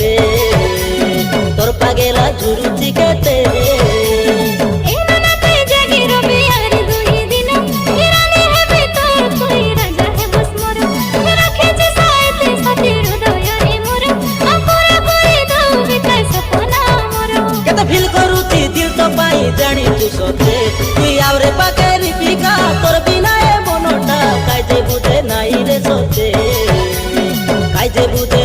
কেতে তোর পাগেলা ঝুরুচি কেতে ফিল করুচি দিল তো পাই জানি তু সতে তুই আওরে পাকে রিপিকা তোর বিনা এ মনটা কাইজে বুঝে নাই রে সতে কাইজে বুঝে